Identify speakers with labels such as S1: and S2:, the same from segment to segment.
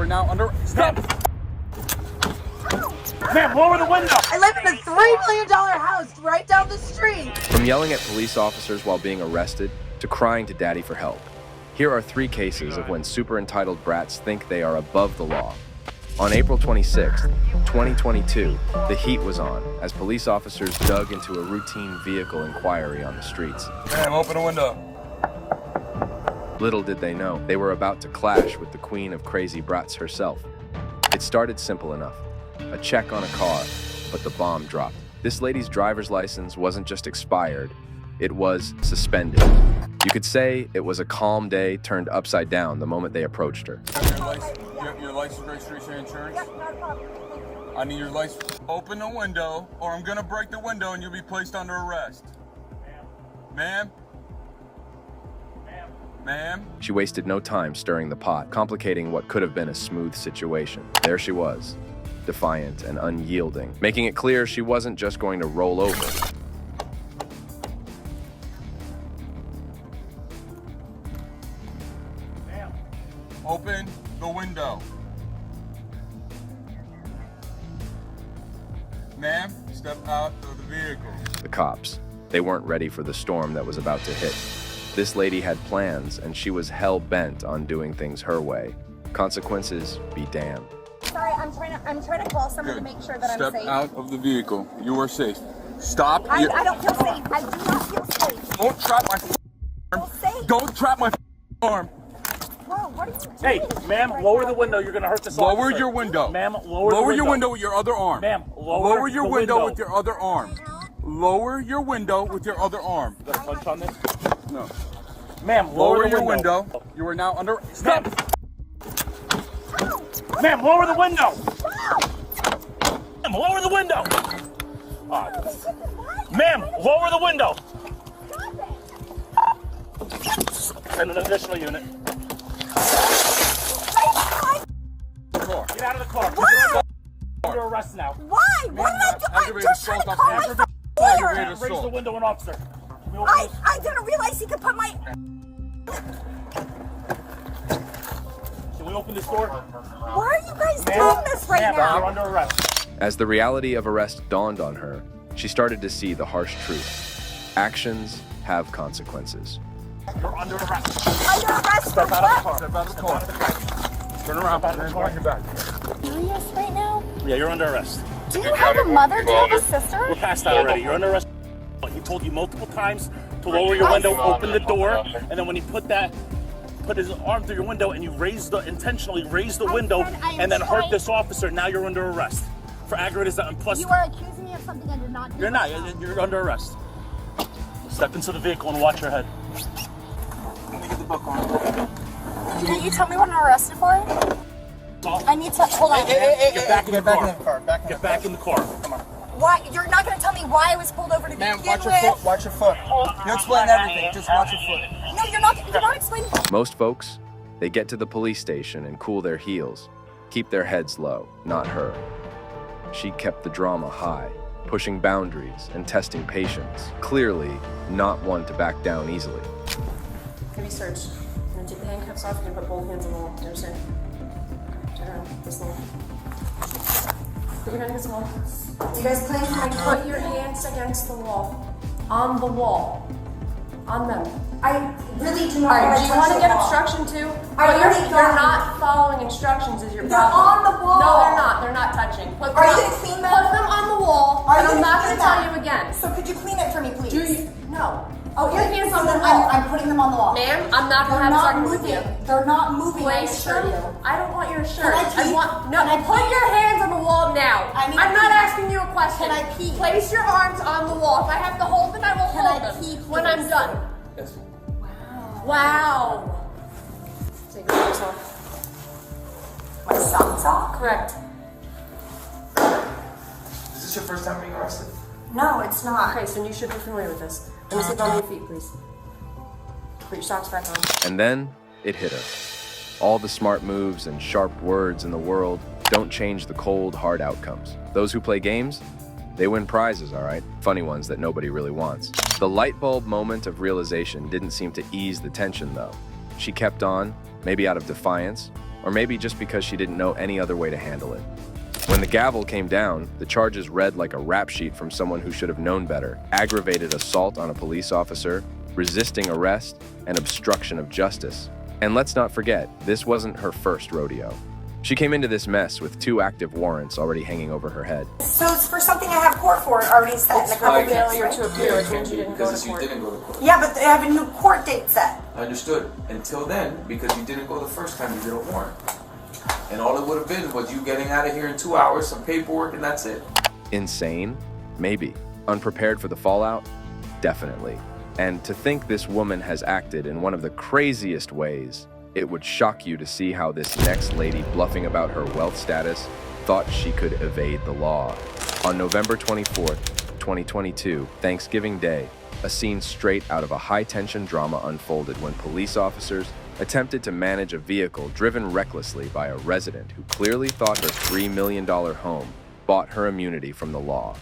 S1: now under... Stop!
S2: Ma'am, lower the window!
S3: I live in a $3 million house right down the street!
S4: From yelling at police officers while being arrested to crying to daddy for help. Here are 3 cases of when super entitled brats think they are above the law. On April 26, 2022, the heat was on as police officers dug into a routine vehicle inquiry on the streets.
S1: Ma'am, open the window.
S4: Little did they know, they were about to clash with the queen of crazy brats herself. It started simple enough. A check on a car, but the bomb dropped. This lady's driver's license wasn't just expired, it was suspended. You could say it was a calm day turned upside down the moment they approached her.
S1: Your license, registration, insurance? I need your license. Open the window, or I'm gonna break the window and you'll be placed under arrest. Ma'am? Ma'am?
S4: She wasted no time stirring the pot, complicating what could have been a smooth situation. There she was, defiant and unyielding, making it clear she wasn't just going to roll over.
S1: Open the window. Ma'am, step out of the vehicle.
S4: The cops, they weren't ready for the storm that was about to hit. This lady had plans, and she was hell-bent on doing things her way. Consequences be damned.
S5: Sorry, I'm trying to call someone to make sure that I'm safe.
S1: Step out of the vehicle. You are safe. Stop.
S5: I don't feel safe. I do not feel safe.
S1: Don't trap my arm.
S5: Safe.
S1: Don't trap my arm.
S5: Whoa, what are you doing?
S2: Hey, ma'am, lower the window. You're gonna hurt this officer.
S1: Lower your window.
S2: Ma'am,
S1: Lower your window with your other arm.
S2: Ma'am, lower
S1: your
S2: the
S1: window with your other arm. Lower your window with your other arm.
S2: You got a punch on this?
S1: No.
S2: Ma'am,
S1: Lower your window. You are now under... Stop!
S2: Ma'am, lower the window! Ma'am, lower the window! Ma'am, lower the window! And an additional unit. Get out of the car.
S5: Why?
S2: You're under arrest now.
S5: Why? What did I do? I'm just trying to call my lawyer.
S2: Raise the window, an officer.
S5: I didn't realize he could put my...
S2: Can we open this door?
S5: Why are you guys doing this right now?
S2: You're under arrest.
S4: As the reality of arrest dawned on her, she started to see the harsh truth. Actions have consequences.
S2: You're under arrest.
S5: Under arrest for
S2: Step out of the car.
S1: Step out of the car. Turn around. Turn your back.
S5: serious right now?
S2: Yeah, you're under arrest.
S5: Do you have a mother? Do you have a sister?
S2: We're past that already. You're under arrest. He told you multiple times to lower your window, open the door, and then when he put his arm through your window and you intentionally raised the window and then hurt this officer, now you're under arrest for aggravated assault. And plus,
S5: You are accusing me of something I did not do.
S2: you're not. You're under arrest. Step into the vehicle and watch your head.
S1: Let me get the book on.
S5: Can you tell me what I'm arrested for? I need to, hold on.
S2: Get back in the car.
S1: Get back in the car.
S2: Come on.
S5: Why? You're not going to tell me why I was pulled over to begin with?
S6: Watch your foot. You explain everything, just watch your foot.
S5: No, you're not explaining.
S4: Most folks, they get to the police station and cool their heels, keep their heads low, not her. She kept the drama high, pushing boundaries and testing patience, clearly not one to back down easily.
S7: Give me search. I'm gonna take the handcuffs off and put both hands on the wall. Do you understand? Turn around. This wall. Put your hand against the wall. Do you guys plan to put your hands against the wall? On the wall. On them.
S5: I really do not.
S7: Alright, do you want to get obstruction too? You're not following instructions is your problem.
S5: on the wall.
S7: No, they're not. They're not touching. Put
S5: Are you
S7: them,
S5: gonna clean them?
S7: Put them on the wall.
S5: Are
S7: and
S5: you
S7: I'm not
S5: gonna
S7: going to
S5: clean
S7: tell
S5: them?
S7: you again.
S5: So could you clean it for me, please?
S7: Do you? No.
S5: Oh,
S7: Put your
S5: here,
S7: hands
S5: so
S7: on the
S5: then
S7: wall.
S5: I'm putting them on the wall.
S7: Ma'am, I'm not going to have a argument with you.
S5: They're not moving. I
S7: Place
S5: assure
S7: them.
S5: you.
S7: I don't want your shirt.
S5: Can I pee?
S7: No,
S5: Can I
S7: put
S5: pee?
S7: your hands on the wall now.
S5: I need
S7: I'm
S5: to
S7: not
S5: pee.
S7: asking you a question.
S5: Can I pee?
S7: Place your arms on the wall. If I have to hold them, I will
S5: Can
S7: hold
S5: I
S7: them
S5: pee,
S7: when
S5: please?
S7: I'm done.
S1: Yes.
S7: Wow. Take your socks off.
S5: My socks off?
S7: Correct.
S6: Is this your first time being arrested?
S5: No, it's not.
S7: Okay, so you should be familiar with this. Let me sit on your feet, please. Put your socks back on.
S4: And then it hit her. All the smart moves and sharp words in the world don't change the cold, hard outcomes. Those who play games, they win prizes, all right? Funny ones that nobody really wants. The light bulb moment of realization didn't seem to ease the tension, though. She kept on, maybe out of defiance, or maybe just because she didn't know any other way to handle it. When the gavel came down, the charges read like a rap sheet from someone who should have known better: aggravated assault on a police officer, resisting arrest, and obstruction of justice. And let's not forget, this wasn't her first rodeo. She came into this mess with 2 active warrants already hanging over her head.
S5: So it's for something I have court for already set in a couple days,
S7: Failure
S5: right?
S7: to appear, which means you didn't go to court.
S8: You didn't go to court.
S5: Yeah, but they have a new court date set.
S8: I understood. Until then, because you didn't go the first time, you did a warrant. And all it would have been was you getting out of here in 2 hours, some paperwork, and that's it.
S4: Insane? Maybe. Unprepared for the fallout? Definitely. And to think this woman has acted in one of the craziest ways, it would shock you to see how this next lady bluffing about her wealth status thought she could evade the law. On November 24th, 2022, Thanksgiving Day, a scene straight out of a high-tension drama unfolded when police officers attempted to manage a vehicle driven recklessly by a resident who clearly thought her $3 million home bought her immunity from the law.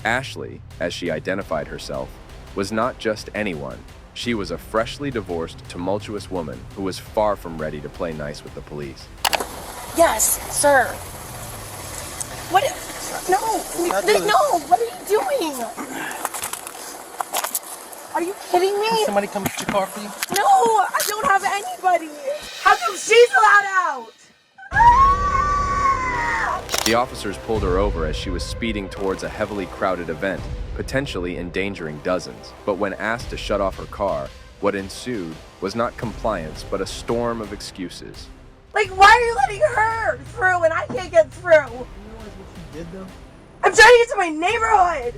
S4: Ashley, as she identified herself, was not just anyone. She was a freshly divorced, tumultuous woman who was far from ready to play nice with the police.
S5: Yes, sir. What? No, no, what are you doing? Are you kidding me?
S6: Somebody come get your car for you?
S5: No, I don't have anybody.
S3: How come she's allowed out?
S4: The officers pulled her over as she was speeding towards a heavily crowded event, potentially endangering dozens. But when asked to shut off her car, what ensued was not compliance, but a storm of excuses.
S3: Like, why are you letting her through when I can't get through?
S6: You realize what you did, though?
S3: I'm trying to get to my neighborhood.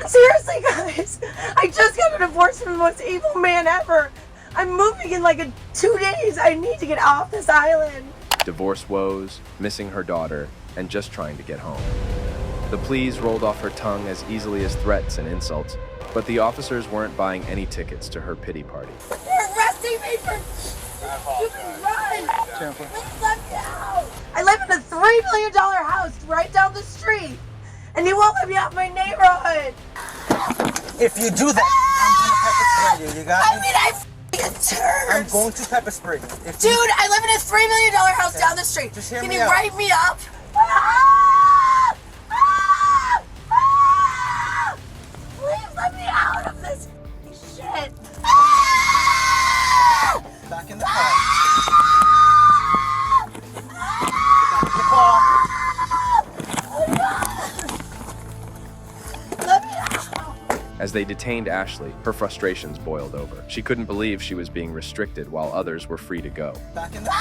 S3: Seriously, guys. I just got a divorce from the most evil man ever. I'm moving in like 2 days. I need to get off this island.
S4: Divorce woes, missing her daughter, and just trying to get home. The pleas rolled off her tongue as easily as threats and insults, but the officers weren't buying any tickets to her pity party.
S3: You're arresting me for stupid run. Please let me out. I live in a $3 million house right down the street, and you won't let me out my neighborhood.
S6: If you do that, I'm gonna pepper spray you. You got me?
S3: I mean, I f***ing turds.
S6: I'm going to pepper spray you.
S3: Dude, I live in a $3 million house down the street.
S6: Just hear
S3: Can
S6: me
S3: you
S6: out.
S3: write me up? Please let me out of this shit.
S6: Back in the car. Get back in the car.
S3: Let me out.
S4: As they detained Ashley, her frustrations boiled over. She couldn't believe she was being restricted while others were free to go.
S6: Back in the car.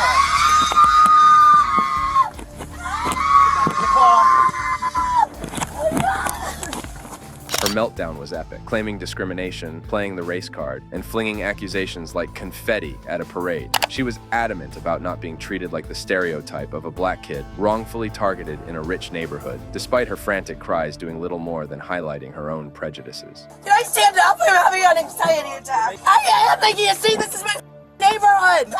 S6: Get back in the car.
S4: Her meltdown was epic, claiming discrimination, playing the race card, and flinging accusations like confetti at a parade. She was adamant about not being treated like the stereotype of a black kid wrongfully targeted in a rich neighborhood, despite her frantic cries doing little more than highlighting her own prejudices.
S3: Can I stand up? I'm having an anxiety attack. I am making a scene. This is my neighborhood.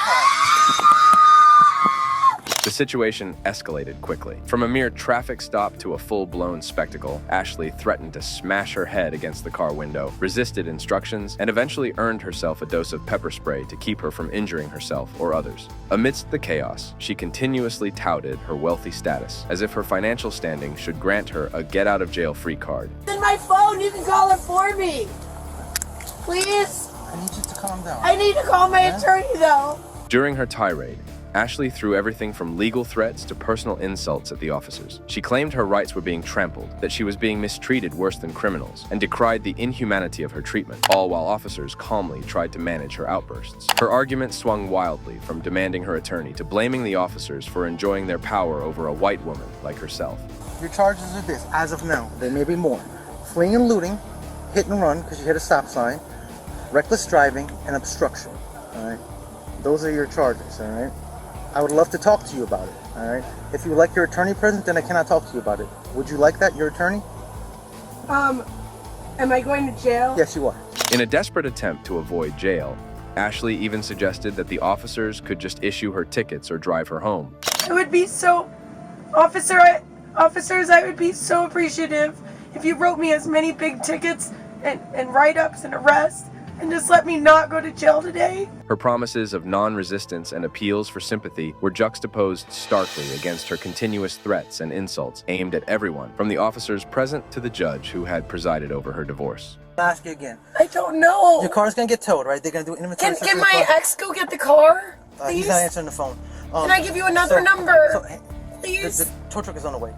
S4: The situation escalated quickly. From a mere traffic stop to a full-blown spectacle, Ashley threatened to smash her head against the car window, resisted instructions, and eventually earned herself a dose of pepper spray to keep her from injuring herself or others. Amidst the chaos, she continuously touted her wealthy status, as if her financial standing should grant her a get-out-of-jail-free card.
S3: It's in my phone. You can call it for me. Please.
S6: I need you to calm down.
S3: I need to call my attorney, though.
S4: During her tirade, Ashley threw everything from legal threats to personal insults at the officers. She claimed her rights were being trampled, that she was being mistreated worse than criminals, and decried the inhumanity of her treatment, all while officers calmly tried to manage her outbursts. Her argument swung wildly from demanding her attorney to blaming the officers for enjoying their power over a white woman like herself.
S6: Your charges are this, as of now. There may be more. Fleeing and looting, hit and run because you hit a stop sign, reckless driving, and obstruction. Alright? Those are your charges, alright? I would love to talk to you about it, alright? If you would like your attorney present, then I cannot talk to you about it. Would you like that, your attorney?
S3: Am I going to jail?
S6: Yes, you are.
S4: In a desperate attempt to avoid jail, Ashley even suggested that the officers could just issue her tickets or drive her home.
S3: I would be so... Officers, I would be so appreciative if you wrote me as many big tickets and write-ups and arrests and just let me not go to jail today?
S4: Her promises of non-resistance and appeals for sympathy were juxtaposed starkly against her continuous threats and insults aimed at everyone, from the officers present to the judge who had presided over her divorce.
S6: I'll ask you again.
S3: I don't know.
S6: Your car's gonna get towed, right? They're gonna do an inventory.
S3: Can my ex go get the car? Please?
S6: He's not answering the phone.
S3: Can I give you another number? Please?
S6: The tow truck is on the way.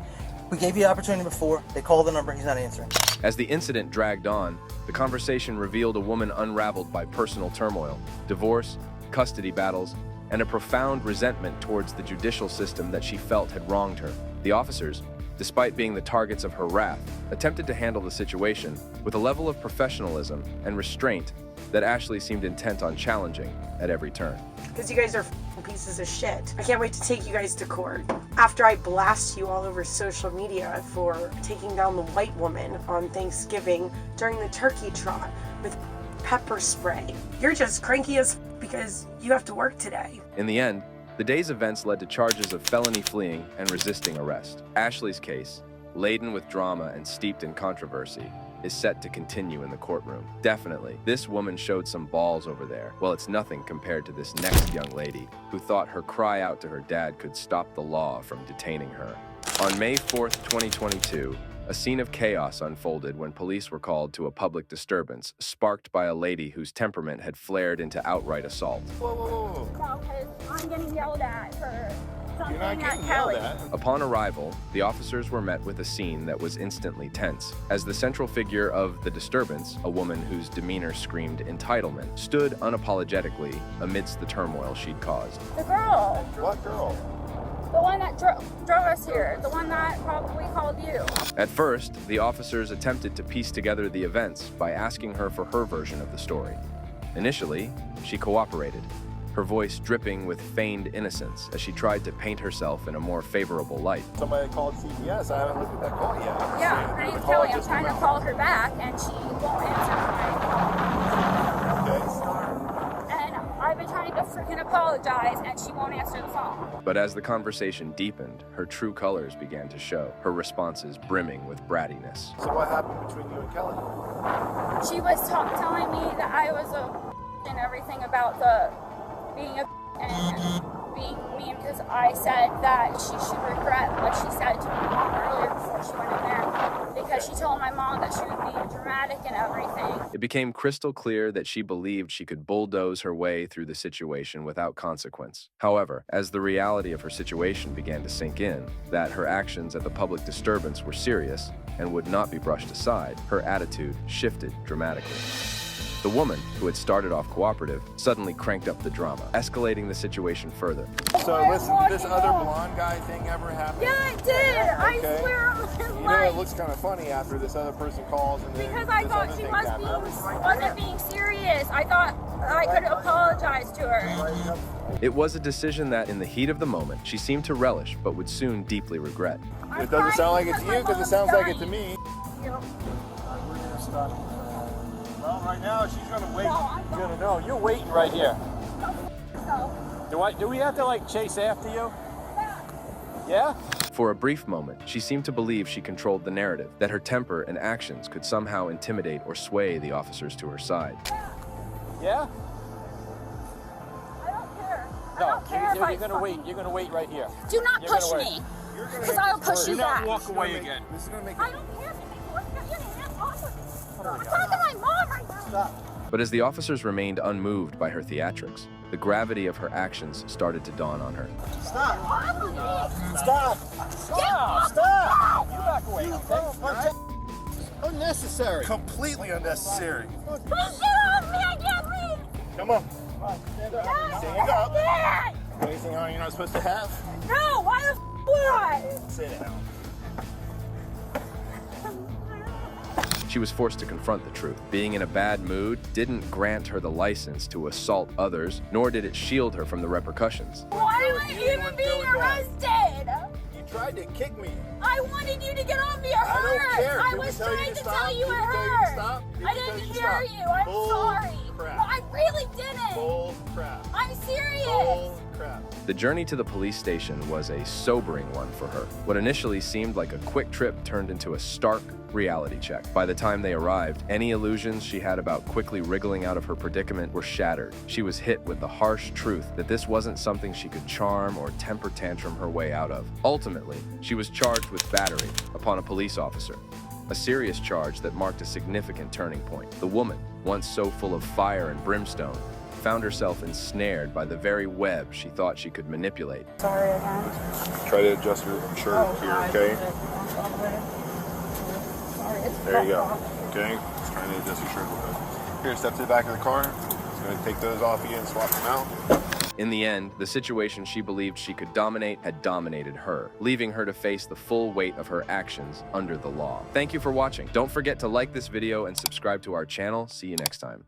S6: We gave you the opportunity before. They called the number. He's not answering.
S4: As the incident dragged on, the conversation revealed a woman unraveled by personal turmoil, divorce, custody battles, and a profound resentment towards the judicial system that she felt had wronged her. The officers, despite being the targets of her wrath, attempted to handle the situation with a level of professionalism and restraint that Ashley seemed intent on challenging at every turn.
S3: Because you guys are pieces of shit. I can't wait to take you guys to court. After I blast you all over social media for taking down the white woman on Thanksgiving during the turkey trot with pepper spray. You're just cranky as because you have to work today.
S4: In the end, the day's events led to charges of felony fleeing and resisting arrest. Ashley's case, laden with drama and steeped in controversy, is set to continue in the courtroom. Definitely, this woman showed some balls over there. Well, it's nothing compared to this next young lady who thought her cry out to her dad could stop the law from detaining her. On May 4th, 2022, a scene of chaos unfolded when police were called to a public disturbance sparked by a lady whose temperament had flared into outright assault.
S5: No, because I'm getting yelled at for something
S9: You're not getting
S5: at
S9: yelled
S5: Kelly.
S9: at.
S4: Upon arrival, the officers were met with a scene that was instantly tense, as the central figure of the disturbance, a woman whose demeanor screamed entitlement, stood unapologetically amidst the turmoil she'd caused.
S5: The girl,
S9: What girl?
S5: the one that drove us here, the one that probably called you.
S4: At first, the officers attempted to piece together the events by asking her for her version of the story. Initially, she cooperated, her voice dripping with feigned innocence as she tried to paint herself in a more favorable light.
S9: Somebody called CPS. I haven't looked at that call yet.
S5: Yeah, her name's Kelly. I'm trying to call her back, and she won't answer
S9: Okay.
S5: my. And I've been trying to freaking apologize, and she won't answer the phone.
S4: But as the conversation deepened, her true colors began to show, her responses brimming with brattiness.
S9: So what happened between you and Kelly?
S5: She was telling me that I was a and everything about the being a and being mean because I said that she should regret what she said to my mom earlier before she went in there because she told my mom that she was being dramatic and everything.
S4: It became crystal clear that she believed she could bulldoze her way through the situation without consequence. However, as the reality of her situation began to sink in, that her actions at the public disturbance were serious and would not be brushed aside, her attitude shifted dramatically. The woman, who had started off cooperative, suddenly cranked up the drama, escalating the situation further.
S9: So listen, did this other blonde guy thing ever happen?
S5: Yeah, it did. I
S9: Okay.
S5: swear on his
S9: You know,
S5: life.
S9: it looks kind of funny after this other person calls and then
S5: Because I
S9: this
S5: thought
S9: other
S5: she
S9: thing happens.
S5: wasn't being serious. I thought I could apologize to her.
S4: It was a decision that, in the heat of the moment, she seemed to relish but would soon deeply regret.
S9: It doesn't sound like it's you because it sounds like it to me. Well, right now she's gonna wait. She's gonna know. You're waiting right here. Do we have to like chase after you? Yeah?
S4: For a brief moment, she seemed to believe she controlled the narrative, that her temper and actions could somehow intimidate or sway the officers to her side.
S9: Yeah?
S5: I don't care. I
S9: No,
S5: don't care if
S9: you're
S5: I
S9: gonna wait. You're gonna wait right here.
S5: Do not
S9: You're
S5: push
S9: gonna
S5: me.
S9: You're gonna
S5: Because
S9: make
S5: I'll
S9: this
S5: push
S9: work.
S5: you
S9: Do not
S5: back.
S9: walk away again. This is gonna make
S5: I don't care if you make work. Get your hands off of me. I'm talking to my mom right now.
S9: Stop.
S4: But as the officers remained unmoved by her theatrics, the gravity of her actions started to dawn on her.
S9: Stop.
S5: Stop.
S9: Stop. Stop. You back away. Okay? Unnecessary. Completely unnecessary.
S5: Don't get off me. I can't leave.
S9: Come on. Stand up. Stand up. Anything on you're not supposed to have?
S5: No. Why the would I?
S9: Sit down.
S4: She was forced to confront the truth. Being in a bad mood didn't grant her the license to assault others, nor did it shield her from the repercussions.
S5: Why am I even being arrested?
S9: You tried to kick me.
S5: I wanted you to get off me. It
S9: I don't
S5: hurt.
S9: care.
S5: I
S9: Did we
S5: was
S9: tell you
S5: trying
S9: to
S5: to
S9: stop?
S5: tell you
S9: Did
S5: it
S9: we tell you to
S5: hurt.
S9: stop? Did
S5: I
S9: we tell
S5: didn't
S9: you to
S5: hear
S9: stop?
S5: you. I'm
S9: Bull
S5: sorry.
S9: crap.
S5: No, I really didn't.
S9: Bull crap.
S5: I'm serious.
S9: Bull crap.
S4: The journey to the police station was a sobering one for her. What initially seemed like a quick trip turned into a stark reality check. By the time they arrived, any illusions she had about quickly wriggling out of her predicament were shattered. She was hit with the harsh truth that this wasn't something she could charm or temper tantrum her way out of. Ultimately, she was charged with battery upon a police officer, a serious charge that marked a significant turning point. The woman, once so full of fire and brimstone, found herself ensnared by the very web she thought she could manipulate.
S5: Sorry again.
S9: Try to adjust your shirt here, okay? There you go. Okay? Just trying to adjust your shirt a little bit. Here, step to the back of the car. Just going to take those off you and swap them out.
S4: In the end, the situation she believed she could dominate had dominated her, leaving her to face the full weight of her actions under the law. Thank you for watching. Don't forget to like this video and subscribe to our channel. See you next time.